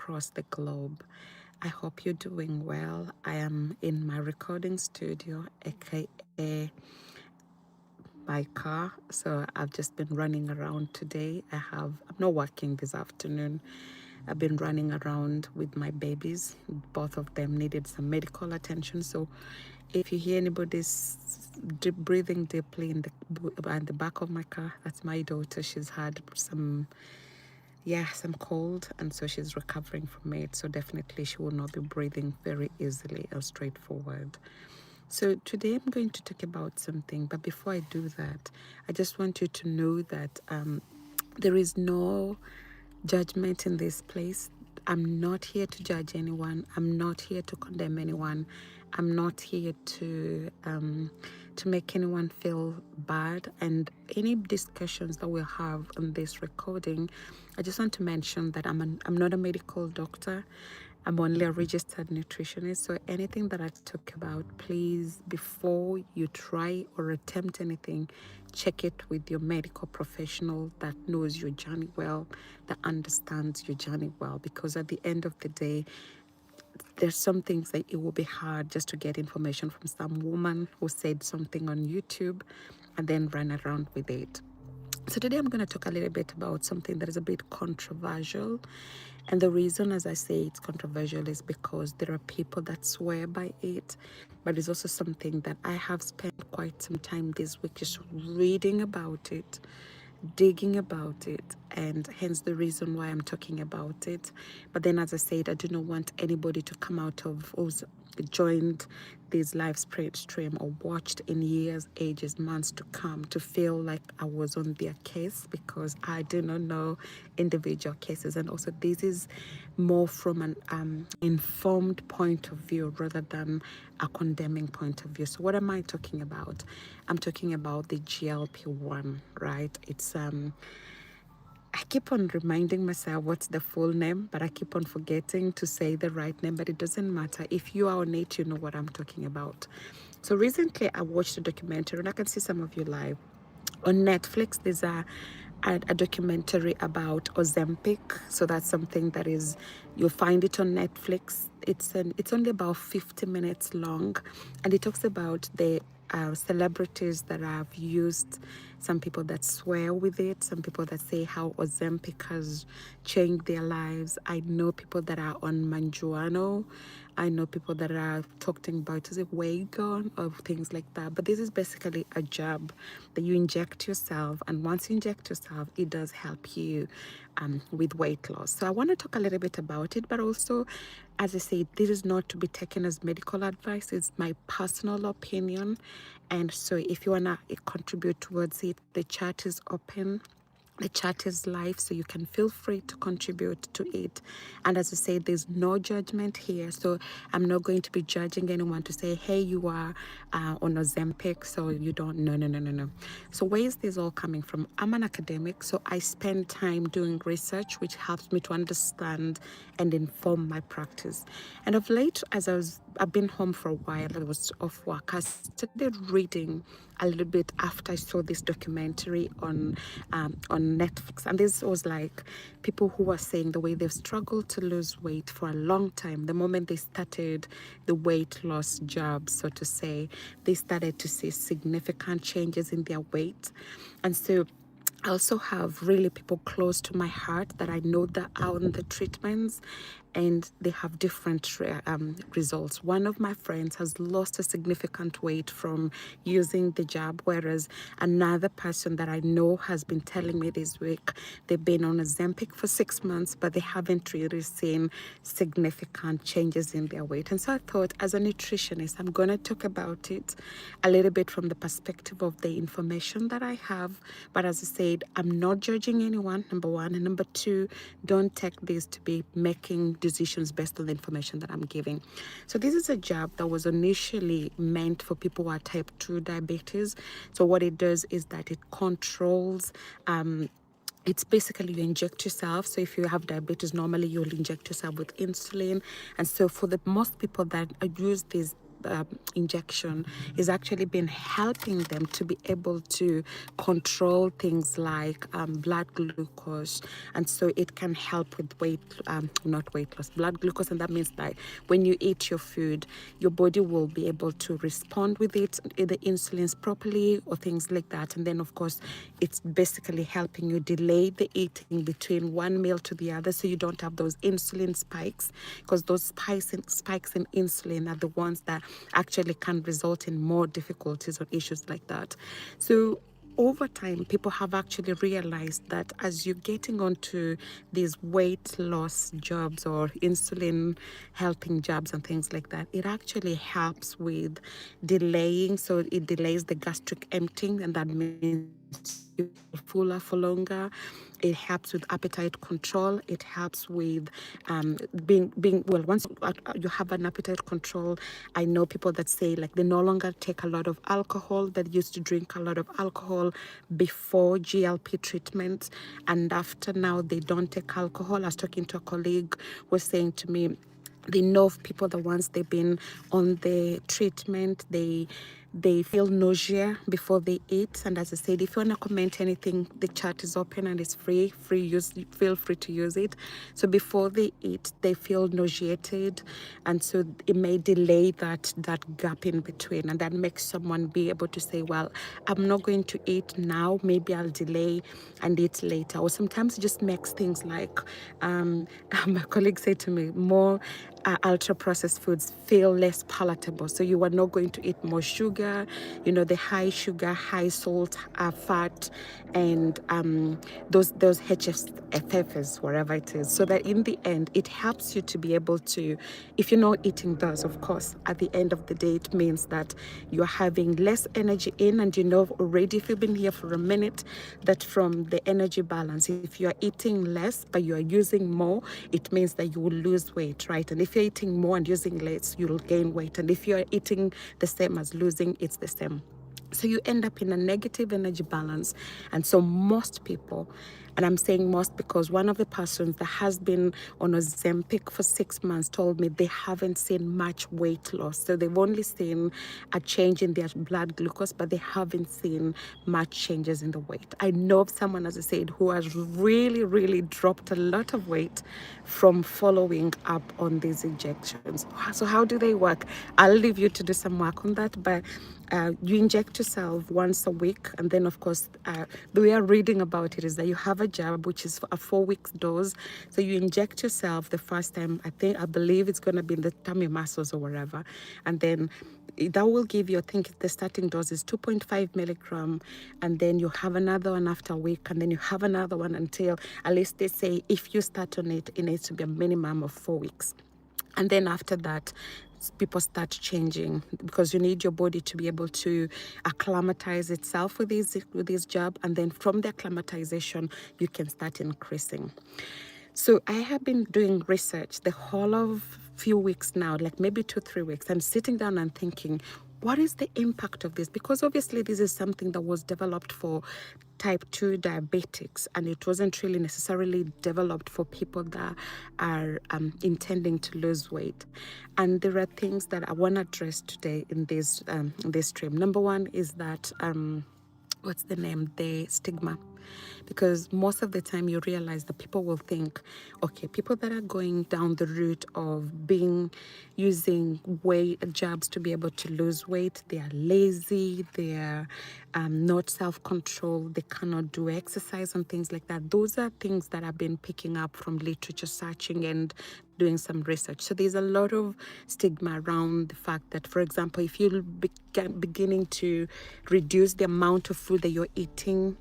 across the globe. I hope you're doing well. I am in my recording studio, aka my car. So I've just been running around today. I'm not working this afternoon. I've been running around with my babies. Both of them needed some medical attention. So if you hear anybody's breathing deeply in the back of my car, that's my daughter. She's had some cold, and so she's recovering from it. So definitely she will not be breathing very easily or straightforward. So today I'm going to talk about something, but before I do that, I just want you to know that there is no judgment in this place. I'm not here to judge anyone. I'm not here to condemn anyone. I'm not here to make anyone feel bad. And any discussions that we'll have on this recording, I just want to mention that I'm not a medical doctor. I'm only a registered nutritionist. So anything that I talk about, please, before you try or attempt anything, check it with your medical professional that knows your journey well, that understands your journey well. Because at the end of the day, there's some things that it will be hard just to get information from some woman who said something on YouTube and then ran around with it. So today I'm going to talk a little bit about something that is a bit controversial. And the reason, as I say, it's controversial is because there are people that swear by it. But it's also something that I have spent quite some time this week just reading about it, digging about it, and hence the reason why I'm talking about it. But then, as I said, I do not want anybody to come out of who's joined this live stream or watched in years, ages, months to come to feel like I was on their case, because I do not know individual cases. And also, this is more from an informed point of view rather than a condemning point of view. So what am I talking about? I'm talking about the GLP-1, right? I keep on reminding myself what's the full name, but I keep on forgetting to say the right name, but it doesn't matter. If you are on it, you know what I'm talking about. So recently I watched a documentary, and I can see some of you live. On Netflix, there's a documentary about Ozempic. So that's something that is, you'll find it on Netflix. It's only about 50 minutes long, and it talks about the celebrities that have used, some people that swear with it, some people that say how Ozempic has changed their lives. I know people that are on Manjuano. I know people that are talking about, is it Wagon or things like that. But this is basically a jab that you inject yourself, and once you inject yourself, it does help you with weight loss. So I want to talk a little bit about it, but also, as I say, this is not to be taken as medical advice. It's my personal opinion. And so if you want to contribute towards it, the chat is open. The chat is live, so you can feel free to contribute to it. And as I say, there's no judgment here, so I'm not going to be judging anyone to say, hey, you are on Ozempic, so you don't. No. So where is this all coming from? I'm an academic, so I spend time doing research, which helps me to understand and inform my practice. And of late, I've been home for a while, I was off work, I started reading a little bit after I saw this documentary on Netflix. And this was like people who were saying the way they've struggled to lose weight for a long time. The moment they started the weight loss job, so to say, they started to see significant changes in their weight. And so I also have really people close to my heart that I know that are on the treatments, and they have different results. One of my friends has lost a significant weight from using the jab, whereas another person that I know has been telling me this week they've been on Ozempic for 6 months, but they haven't really seen significant changes in their weight. And so I thought, as a nutritionist, I'm going to talk about it a little bit from the perspective of the information that I have. But as I said, I'm not judging anyone, number one. And number two, don't take this to be making decisions based on the information that I'm giving. So this is a jab that was initially meant for people who are type 2 diabetes. So what it does is that it controls it's basically you inject yourself. So if you have diabetes, normally you'll inject yourself with insulin. And so for the most people that use this injection is actually been helping them to be able to control things like blood glucose, and so it can help with not weight loss, blood glucose, and that means that when you eat your food, your body will be able to respond with it, the insulins properly or things like that. And then of course it's basically helping you delay the eating between one meal to the other, so you don't have those insulin spikes, because those spikes in insulin are the ones that actually can result in more difficulties or issues like that. So over time, people have actually realized that as you're getting onto these weight loss jobs or insulin helping jobs and things like that, it actually helps with delaying. So it delays the gastric emptying, and that means you feel fuller for longer. It helps with appetite control. It helps with being well. Once you have an appetite control, I know people that say like they no longer take a lot of alcohol. That used to drink a lot of alcohol before GLP treatment, and after now they don't take alcohol. I was talking to a colleague who was saying to me, they know of people that once they've been on the treatment, they feel nausea before they eat. And as I said, if you want to comment anything, the chat is open and it's free use. Feel free to use it. So before they eat, they feel nauseated, and so it may delay that gap in between, and that makes someone be able to say, well, I'm not going to eat now, maybe I'll delay and eat later. Or sometimes it just makes things like my colleague said to me, more ultra processed foods feel less palatable. So you are not going to eat more sugar, the high sugar, high salt, fat, and those HFFs, whatever it is. So that in the end, it helps you to be able to, if you're not eating those, of course, at the end of the day, it means that you're having less energy in, and already, if you've been here for a minute, that from the energy balance, if you're eating less but you're using more, it means that you will lose weight, right? And if you're eating more and using less, you'll gain weight. And if you're eating the same as losing, it's the same. So you end up in a negative energy balance. And so most people, and I'm saying most because one of the persons that has been on Ozempic for 6 months told me they haven't seen much weight loss. So they've only seen a change in their blood glucose, but they haven't seen much changes in the weight. I know of someone, as I said, who has really, really dropped a lot of weight from following up on these injections. So how do they work? I'll leave you to do some work on that, but you inject yourself once a week, and then of course the way I'm reading about it is that you have a jab which is a 4 weeks dose. So you inject yourself the first time, I believe it's going to be in the tummy muscles or wherever, and then that will give you, I think the starting dose is 2.5 milligram, and then you have another one after a week, and then you have another one until, at least they say, if you start on it, it needs to be a minimum of 4 weeks. And then after that, people start changing, because you need your body to be able to acclimatize itself with this job, and then from the acclimatization you can start increasing. So I have been doing research the whole of few weeks now, like maybe 2-3 weeks, and sitting down and thinking, what is the impact of this? Because obviously this is something that was developed for type 2 diabetics, and it wasn't really necessarily developed for people that are intending to lose weight. And there are things that I want to address today in this stream. Number one is that the stigma. Because most of the time you realize that people will think, okay, people that are going down the route of using jabs to be able to lose weight, they are lazy, they are not self-controlled, they cannot do exercise and things like that. Those are things that I've been picking up from literature searching and doing some research. So there's a lot of stigma around the fact that, for example, if you're beginning to reduce the amount of food that you're eating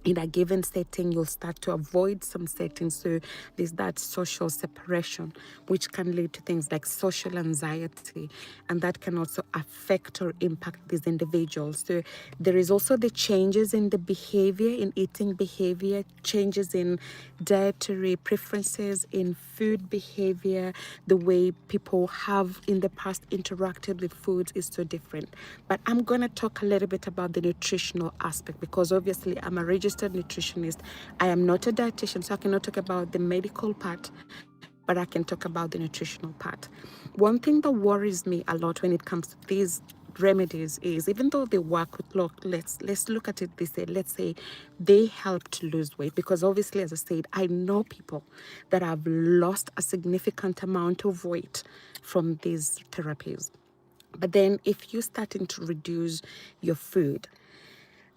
in a given setting, you'll start to avoid some settings. So there's that social separation, which can lead to things like social anxiety, and that can also affect or impact these individuals. So there is also the changes in the behavior, in eating behavior, changes in dietary preferences, in food behavior. The way people have in the past interacted with foods is so different. But I'm going to talk a little bit about the nutritional aspect, because obviously I'm a registered nutritionist. I am not a dietitian, so I cannot talk about the medical part, but I can talk about the nutritional part. One thing that worries me a lot when it comes to these remedies is, even though they work with, look, let's look at it this way. Let's say they help to lose weight, because obviously, as I said, I know people that have lost a significant amount of weight from these therapies. But then if you're starting to reduce your food,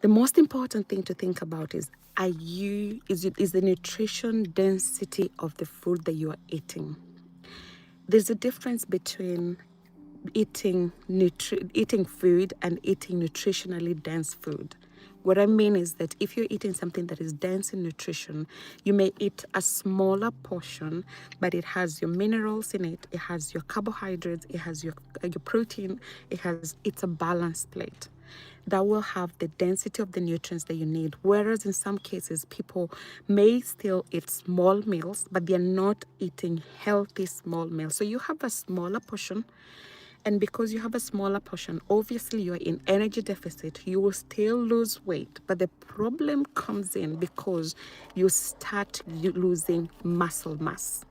the most important thing to think about is, is the nutrition density of the food that you are eating. There's a difference between eating food and eating nutritionally dense food. What I mean is that if you're eating something that is dense in nutrition, you may eat a smaller portion, but it has your minerals in it, it has your carbohydrates, it has your protein, it's a balanced plate that will have the density of the nutrients that you need. Whereas in some cases, people may still eat small meals, but they're not eating healthy small meals. So you have a smaller portion, and because you have a smaller portion, obviously you're in energy deficit. You will still lose weight, but the problem comes in because you start losing muscle mass.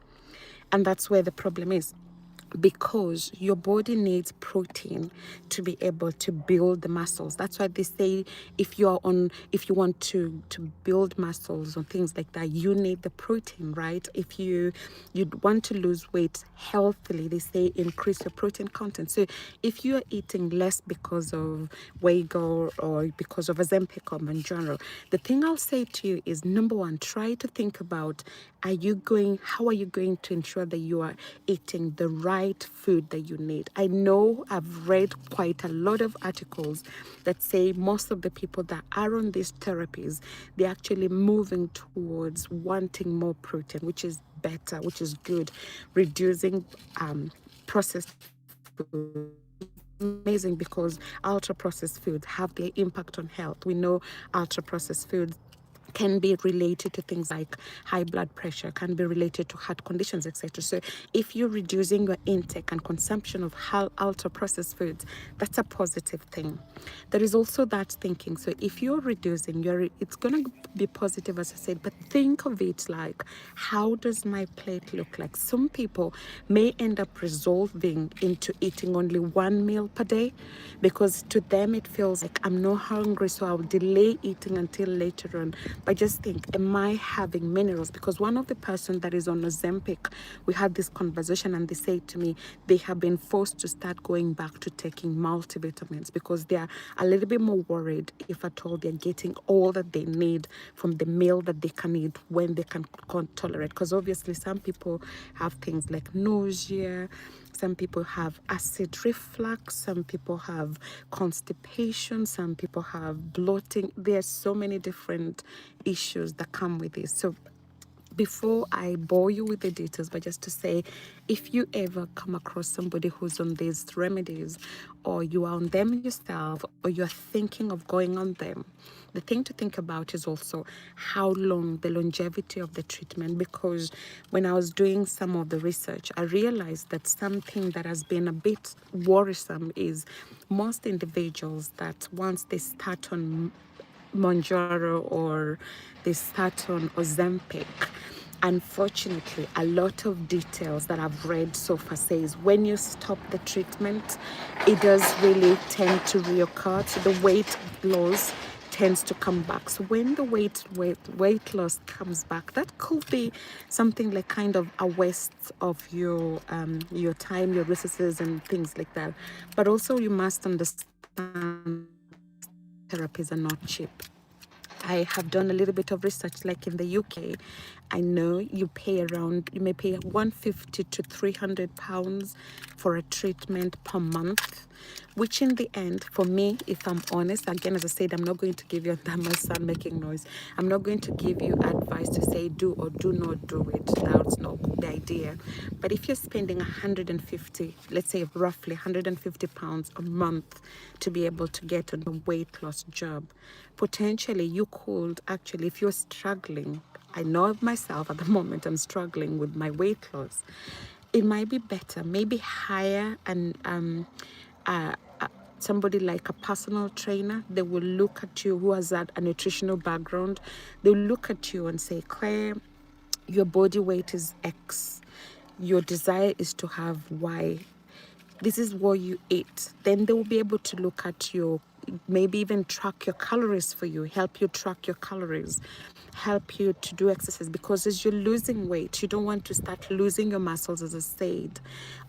And that's where the problem is, because your body needs protein to be able to build the muscles. That's why they say if you want to build muscles or things like that, you need the protein, right? If you want to lose weight healthily, they say increase your protein content. So if you're eating less because of Wego or because of Ozempic or Mounjaro, the thing I'll say to you is, number one, try to think about, how are you going to ensure that you are eating the right food that you need? I know I've read quite a lot of articles that say most of the people that are on these therapies, they're actually moving towards wanting more protein, which is better, which is good, reducing processed foods, which is amazing, because ultra processed foods have their impact on health. We know ultra processed foods can be related to things like high blood pressure, can be related to heart conditions, etc. So if you're reducing your intake and consumption of ultra processed foods, that's a positive thing. There is also that thinking. So if you're reducing, it's going to be positive, as I said, but think of it like, how does my plate look like? Some people may end up resolving into eating only one meal per day, because to them it feels like, I'm not hungry, so I'll delay eating until later on. But just think, am I having minerals? Because one of the person that is on Ozempic, we had this conversation, and they say to me they have been forced to start going back to taking multivitamins, because they are a little bit more worried if at all they're getting all that they need from the meal that they can eat when they can tolerate. Because obviously some people have things like nausea, some people have acid reflux, some people have constipation, some people have bloating. There's so many different issues that come with this. So before I bore you with the details, but just to say, if you ever come across somebody who's on these remedies, or you are on them yourself, or you're thinking of going on them, the thing to think about is also how long, the longevity of the treatment. Because when I was doing some of the research, I realized that something that has been a bit worrisome is most individuals that once they start on Mounjaro or they start on Ozempic, unfortunately, a lot of details that I've read so far says when you stop the treatment, it does really tend to reoccur. So the weight loss tends to come back. So when the weight loss comes back, that could be something like kind of a waste of your time, your resources, and things like that. But also you must understand therapies are not cheap. I have done a little bit of research, like in the UK. I know you may pay 150 to 300 pounds for a treatment per month, which in the end, for me, if I'm honest, again, as I said, I'm not going to give you, my son making noise, I'm not going to give you advice to say do or do not do it. That's not the idea. But if you're spending 150, let's say roughly 150 pounds a month to be able to get on a weight loss job, potentially you could actually, if you're struggling, I know of myself at the moment, I'm struggling with my weight loss, it might be better, maybe hire somebody like a personal trainer. They will look at you, who has a nutritional background. They'll look at you and say, Claire, your body weight is X. your desire is to have Y, this is what you eat, then they will be able to look at your, maybe even track your calories for you, help you track your calories, help you to do exercise, because as you're losing weight, you don't want to start losing your muscles, as I said.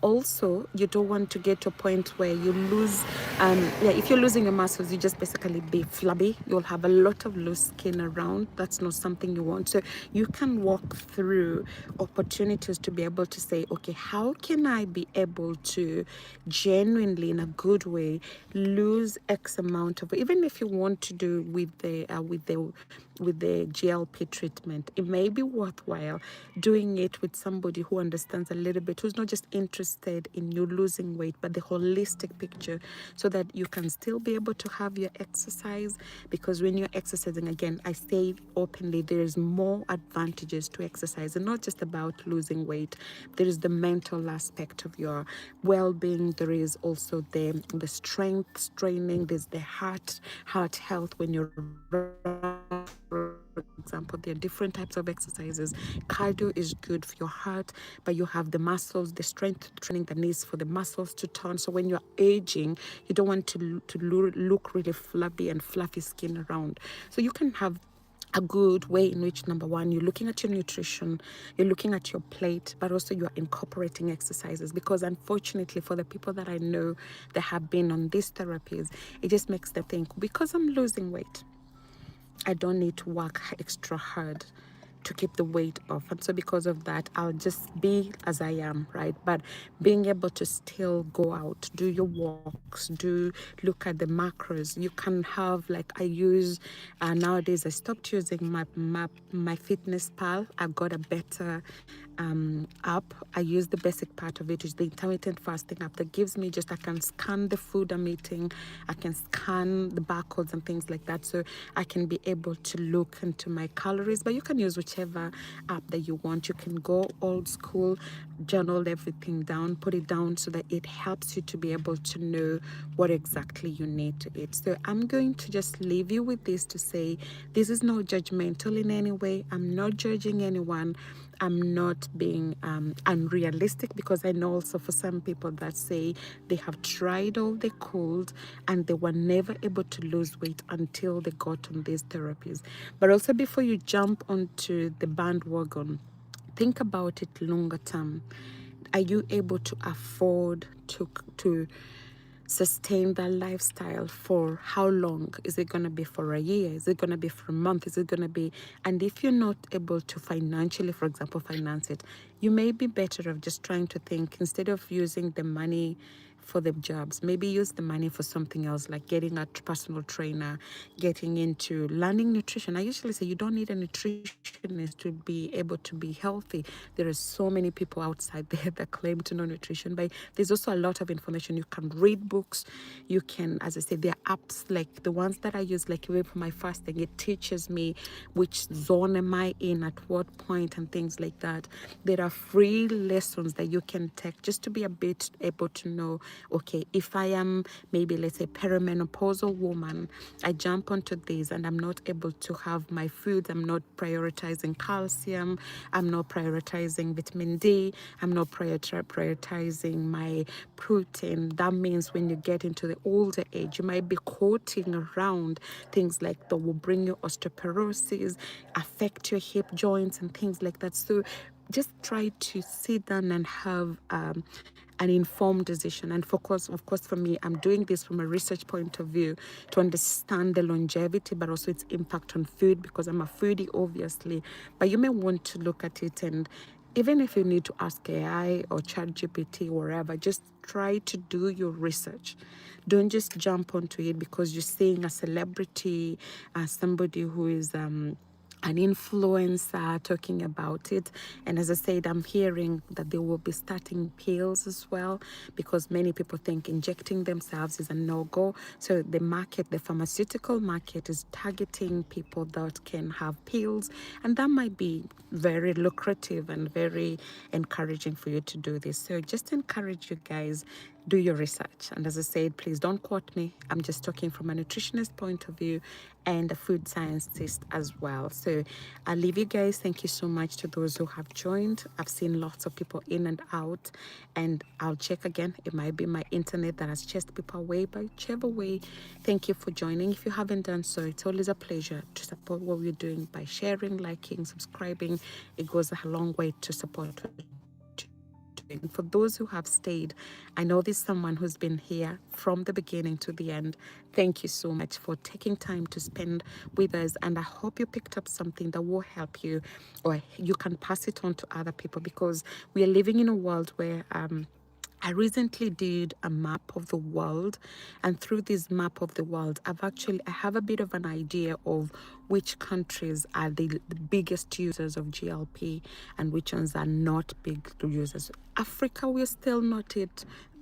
Also, you don't want to get to a point where you lose, if you're losing your muscles, you just basically be flabby. You'll have a lot of loose skin around. That's not something you want. So you can walk through opportunities to be able to say, okay, how can I be able to genuinely, in a good way, lose X amount of, even if you want to do with the GLP treatment, it may be worthwhile doing it with somebody who understands a little bit, who's not just interested in you losing weight, but the holistic picture, so that you can still be able to have your exercise. Because when you're exercising, again, I say openly, there is more advantages to exercise, and not just about losing weight. There is the mental aspect of your well-being. There is also the strength training. There's the heart health when you're running, for example. There are different types of exercises. Cardio is good for your heart, but you have the muscles, the strength training that needs for the muscles to turn. So when you're aging, you don't want to look really flabby and fluffy skin around. So you can have a good way in which, number one, you're looking at your nutrition, you're looking at your plate, but also you're incorporating exercises. Because unfortunately, for the people that I know that have been on these therapies, it just makes them think, because I'm losing weight, I don't need to work extra hard to keep the weight off. And so because of that, I'll just be as I am, right? But being able to still go out, do your walks, look at the macros. You can have, like, I use, nowadays I stopped using my fitness pal. I've got a better app. I use the basic part of it, which is the intermittent fasting app, that gives me just, I can scan the food I'm eating, I can scan the barcodes and things like that, so I can be able to look into my calories. But you can use whichever app that you want. You can go old school, journal everything down, put it down, so that it helps you to be able to know what exactly you need to eat. So I'm going to just leave you with this, to say this is not judgmental in any way. I'm not judging anyone. I'm not being unrealistic, because I know also for some people that say they have tried all they could and they were never able to lose weight until they got on these therapies. But also, before you jump onto the bandwagon, think about it longer term. Are you able to afford to sustain that lifestyle? For how long? Is it going to be for a year? Is it going to be for a month? Is it going to be, and if you're not able to financially, for example, finance it, you may be better off just trying to think, instead of using the money for the jobs, maybe use the money for something else, like getting a personal trainer, getting into learning nutrition. I usually say you don't need a nutritionist to be able to be healthy. There are so many people outside there that claim to know nutrition, but there's also a lot of information. You can read books. You can, as I said, there are apps like the ones that I use, like even for my fasting, it teaches me which zone am I in at what point and things like that. There are free lessons that you can take just to be a bit able to know, okay, if I am maybe, let's say, perimenopausal woman, I jump onto this and I'm not able to have my food. I'm not prioritizing calcium. I'm not prioritizing vitamin D. I'm not prioritizing my protein. That means when you get into the older age, you might be coating around things like that will bring you osteoporosis, affect your hip joints and things like that. So just try to sit down and have an informed decision. And focus, of course, for me, I'm doing this from a research point of view to understand the longevity, but also its impact on food, because I'm a foodie, obviously. But you may want to look at it, and even if you need to ask AI or ChatGPT or wherever, just try to do your research. Don't just jump onto it because you're seeing a celebrity, somebody who is an influencer talking about it. And as I said, I'm hearing that they will be starting pills as well, because many people think injecting themselves is a no-go. So the market, the pharmaceutical market, is targeting people that can have pills, and that might be very lucrative and very encouraging for you to do this. So just encourage you guys, do your research. And as I said, please don't quote me. I'm just talking from a nutritionist point of view and a food scientist as well. So I'll leave you guys. Thank you so much to those who have joined. I've seen lots of people in and out, and I'll check again. It might be my internet that has chased people away, but whichever way, thank you for joining. If you haven't done so, it's always a pleasure to support what we're doing by sharing, liking, subscribing. It goes a long way to support what you're doing. And for those who have stayed, I know there's someone who's been here from the beginning to the end. Thank you so much for taking time to spend with us. And I hope you picked up something that will help you, or you can pass it on to other people, because we are living in a world where I recently did a map of the world, and through this map of the world, I have a bit of an idea of which countries are the biggest users of GLP and which ones are not big users. Africa, we're still not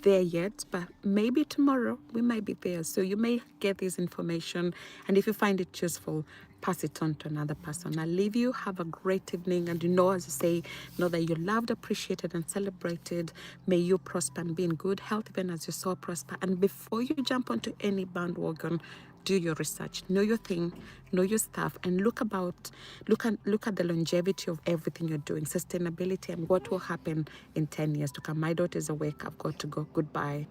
there yet, but maybe tomorrow we might be there. So you may get this information, and if you find it useful, pass it on to another person. I'll leave you. Have a great evening, and as I say, know that you're loved, appreciated, and celebrated. May you prosper and be in good health, even as your soul prosper. And before you jump onto any bandwagon, do your research, know your thing, know your stuff, and look at the longevity of everything you're doing, sustainability, and what will happen in 10 years to come. My daughter's awake. I've got to go. Goodbye.